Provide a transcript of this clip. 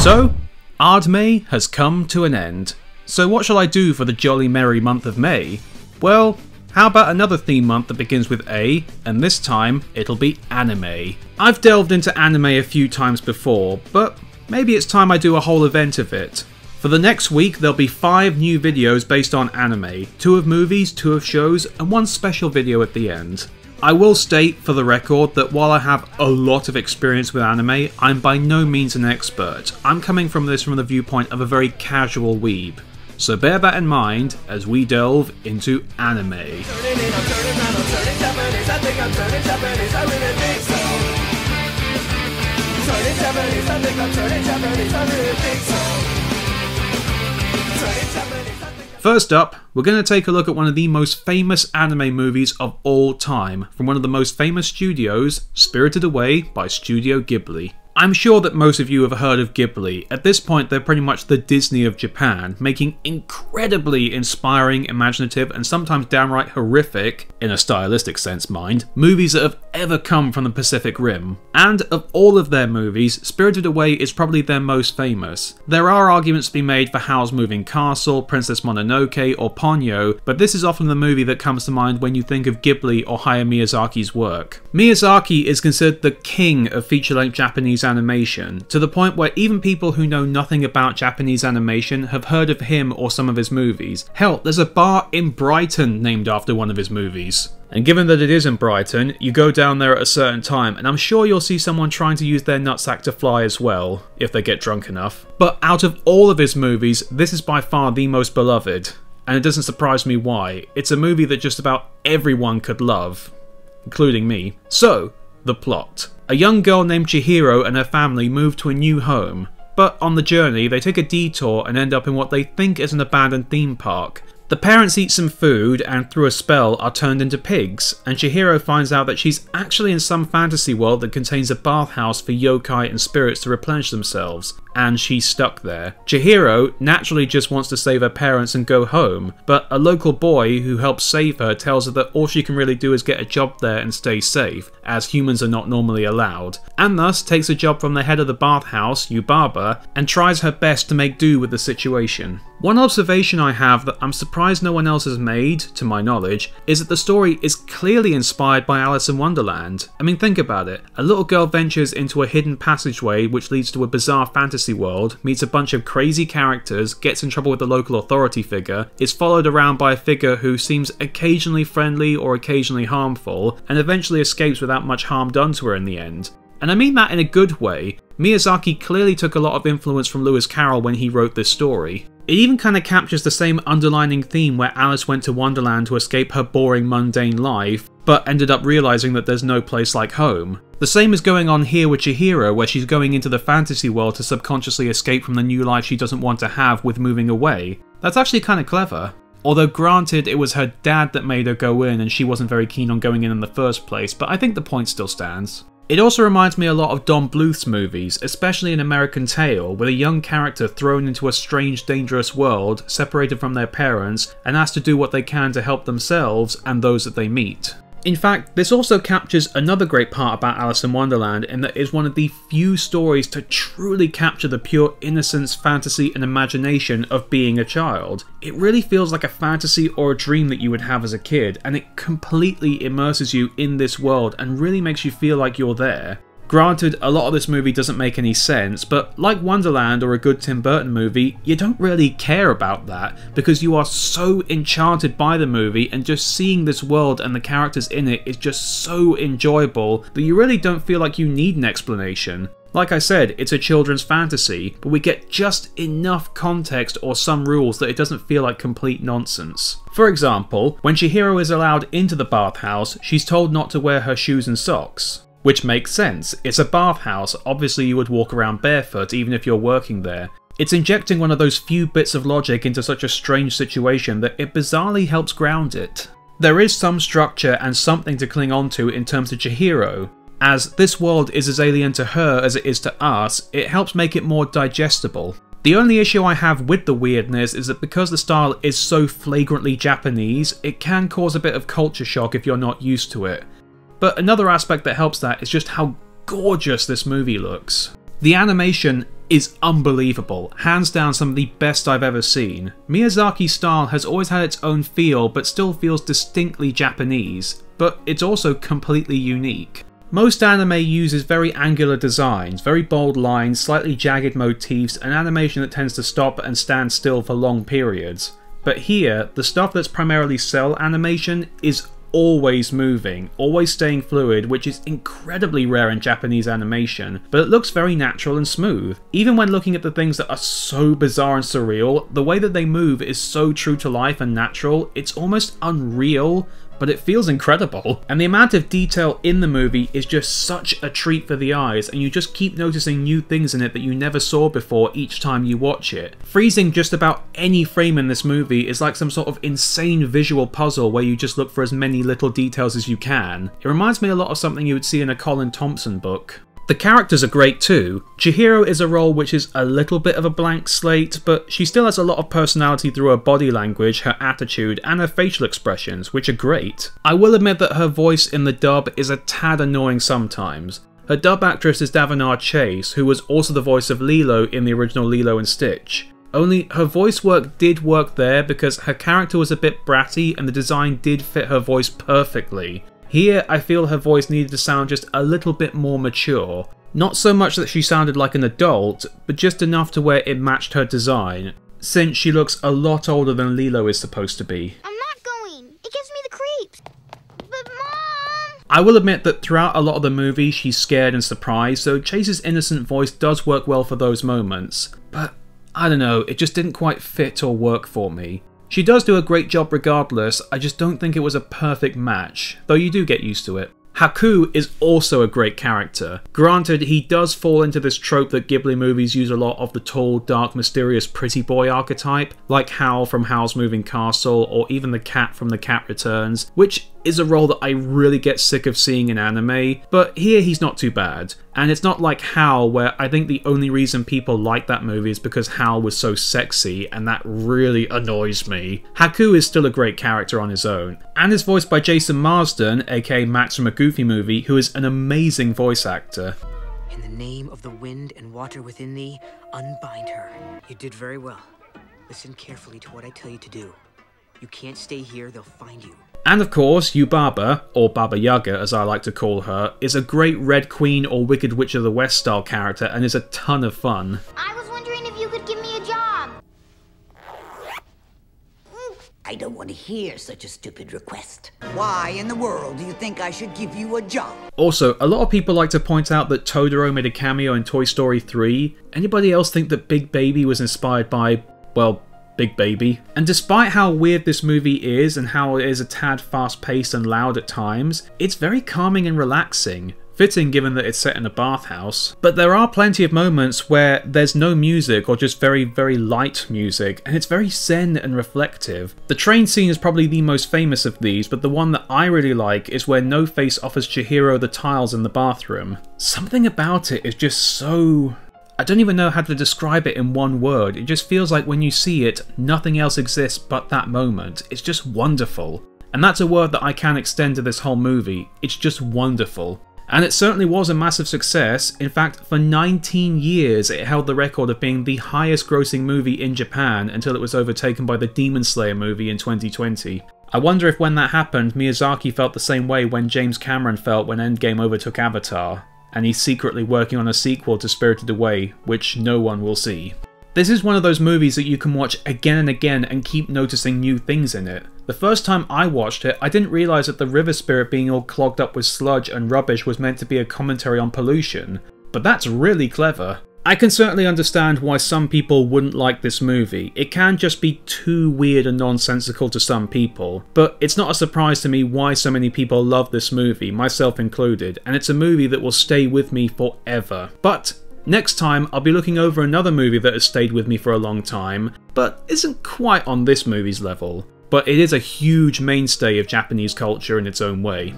So, Ard-May has come to an end. So what shall I do for the jolly merry month of May? Well, how about another theme month that begins with A, and this time it'll be anime. I've delved into anime a few times before, but maybe it's time I do a whole event of it. For the next week there'll be 5 new videos based on anime, 2 of movies, 2 of shows, and 1 special video at the end. I will state for the record that while I have a lot of experience with anime, I'm by no means an expert. I'm coming from this from the viewpoint of a very casual weeb. So bear that in mind as we delve into anime. First up, we're going to take a look at one of the most famous anime movies of all time, from one of the most famous studios, Spirited Away by Studio Ghibli. I'm sure that most of you have heard of Ghibli. At this point they're pretty much the Disney of Japan, making incredibly inspiring, imaginative, and sometimes downright horrific, in a stylistic sense mind, movies that have ever come from the Pacific Rim. And of all of their movies, Spirited Away is probably their most famous. There are arguments to be made for Howl's Moving Castle, Princess Mononoke, or Ponyo, but this is often the movie that comes to mind when you think of Ghibli or Hayao Miyazaki's work. Miyazaki is considered the king of feature-length Japanese animation, to the point where even people who know nothing about Japanese animation have heard of him or some of his movies. Hell, there's a bar in Brighton named after one of his movies. And given that it is in Brighton, you go down there at a certain time and I'm sure you'll see someone trying to use their nutsack to fly as well, if they get drunk enough. But out of all of his movies, this is by far the most beloved. And it doesn't surprise me why. It's a movie that just about everyone could love, including me. So, the plot. A young girl named Chihiro and her family move to a new home, but on the journey they take a detour and end up in what they think is an abandoned theme park. The parents eat some food and through a spell are turned into pigs, and Chihiro finds out that she's actually in some fantasy world that contains a bathhouse for yokai and spirits to replenish themselves, and she's stuck there. Chihiro naturally just wants to save her parents and go home, but a local boy who helps save her tells her that all she can really do is get a job there and stay safe, as humans are not normally allowed, and thus takes a job from the head of the bathhouse, Yubaba, and tries her best to make do with the situation. One observation I have that I'm surprised no one else has made, to my knowledge, is that the story is clearly inspired by Alice in Wonderland. I mean, think about it. A little girl ventures into a hidden passageway which leads to a bizarre fantasy world, meets a bunch of crazy characters, gets in trouble with the local authority figure, is followed around by a figure who seems occasionally friendly or occasionally harmful, and eventually escapes without much harm done to her in the end. And I mean that in a good way. Miyazaki clearly took a lot of influence from Lewis Carroll when he wrote this story. It even kind of captures the same underlining theme where Alice went to Wonderland to escape her boring, mundane life, but ended up realising that there's no place like home. The same is going on here with Chihiro, where she's going into the fantasy world to subconsciously escape from the new life she doesn't want to have with moving away. That's actually kind of clever. Although granted, it was her dad that made her go in and she wasn't very keen on going in the first place, but I think the point still stands. It also reminds me a lot of Don Bluth's movies, especially in American Tail, with a young character thrown into a strange, dangerous world, separated from their parents, and asked to do what they can to help themselves and those that they meet. In fact, this also captures another great part about Alice in Wonderland in that it is one of the few stories to truly capture the pure innocence, fantasy and imagination of being a child. It really feels like a fantasy or a dream that you would have as a kid, and it completely immerses you in this world and really makes you feel like you're there. Granted, a lot of this movie doesn't make any sense, but like Wonderland or a good Tim Burton movie, you don't really care about that because you are so enchanted by the movie, and just seeing this world and the characters in it is just so enjoyable that you really don't feel like you need an explanation. Like I said, it's a children's fantasy, but we get just enough context or some rules that it doesn't feel like complete nonsense. For example, when Chihiro is allowed into the bathhouse, she's told not to wear her shoes and socks. Which makes sense. It's a bathhouse, obviously you would walk around barefoot even if you're working there. It's injecting one of those few bits of logic into such a strange situation that it bizarrely helps ground it. There is some structure and something to cling on to in terms of Chihiro. As this world is as alien to her as it is to us, it helps make it more digestible. The only issue I have with the weirdness is that because the style is so flagrantly Japanese, it can cause a bit of culture shock if you're not used to it. But another aspect that helps that is just how gorgeous this movie looks. The animation is unbelievable, hands down some of the best I've ever seen. Miyazaki's style has always had its own feel but still feels distinctly Japanese, but it's also completely unique. Most anime uses very angular designs, very bold lines, slightly jagged motifs, and animation that tends to stop and stand still for long periods. But here, the stuff that's primarily cell animation is always moving, always staying fluid, which is incredibly rare in Japanese animation, but it looks very natural and smooth. Even when looking at the things that are so bizarre and surreal, the way that they move is so true to life and natural, it's almost unreal, but it feels incredible. And the amount of detail in the movie is just such a treat for the eyes, and you just keep noticing new things in it that you never saw before each time you watch it. Freezing just about any frame in this movie is like some sort of insane visual puzzle where you just look for as many little details as you can. It reminds me a lot of something you would see in a Colin Thompson book. The characters are great too. Chihiro is a role which is a little bit of a blank slate, but she still has a lot of personality through her body language, her attitude, and her facial expressions, which are great. I will admit that her voice in the dub is a tad annoying sometimes. Her dub actress is Davina Chase, who was also the voice of Lilo in the original Lilo and Stitch. Only her voice work did work there because her character was a bit bratty and the design did fit her voice perfectly. Here, I feel her voice needed to sound just a little bit more mature. Not so much that she sounded like an adult, but just enough to where it matched her design, since she looks a lot older than Lilo is supposed to be. I'm not going! It gives me the creeps! But Mom! I will admit that throughout a lot of the movie she's scared and surprised, so Chase's innocent voice does work well for those moments. But, I don't know, it just didn't quite fit or work for me. She does do a great job regardless, I just don't think it was a perfect match, though you do get used to it. Haku is also a great character. Granted, he does fall into this trope that Ghibli movies use a lot of the tall, dark, mysterious pretty boy archetype, like Hal from Howl's Moving Castle, or even the cat from The Cat Returns, which is a role that I really get sick of seeing in anime, but here he's not too bad. And it's not like Howl, where I think the only reason people like that movie is because Howl was so sexy, and that really annoys me. Haku is still a great character on his own, and is voiced by Jason Marsden, aka Max from a Goofy Movie, who is an amazing voice actor. In the name of the wind and water within thee, unbind her. You did very well. Listen carefully to what I tell you to do. You can't stay here, they'll find you. And of course, Yubaba, or Baba Yaga as I like to call her, is a great Red Queen or Wicked Witch of the West style character and is a ton of fun. I was wondering if you could give me a job. I don't want to hear such a stupid request. Why in the world do you think I should give you a job? Also, a lot of people like to point out that Totoro made a cameo in Toy Story 3. Anybody else think that Big Baby was inspired by, well, Big Baby? And despite how weird this movie is and how it is a tad fast-paced and loud at times, it's very calming and relaxing. Fitting given that it's set in a bathhouse. But there are plenty of moments where there's no music or just very, very light music, and it's very zen and reflective. The train scene is probably the most famous of these, but the one that I really like is where No Face offers Chihiro the tiles in the bathroom. Something about it is just so... I don't even know how to describe it in one word. It just feels like when you see it, nothing else exists but that moment. It's just wonderful. And that's a word that I can extend to this whole movie. It's just wonderful. And it certainly was a massive success. In fact, for 19 years it held the record of being the highest grossing movie in Japan until it was overtaken by the Demon Slayer movie in 2020. I wonder if when that happened, Miyazaki felt the same way when James Cameron felt when Endgame overtook Avatar. And he's secretly working on a sequel to Spirited Away, which no one will see. This is one of those movies that you can watch again and again and keep noticing new things in it. The first time I watched it, I didn't realise that the river spirit being all clogged up with sludge and rubbish was meant to be a commentary on pollution, but that's really clever. I can certainly understand why some people wouldn't like this movie. It can just be too weird and nonsensical to some people, but it's not a surprise to me why so many people love this movie, myself included, and it's a movie that will stay with me forever. But next time, I'll be looking over another movie that has stayed with me for a long time, but isn't quite on this movie's level. But it is a huge mainstay of Japanese culture in its own way.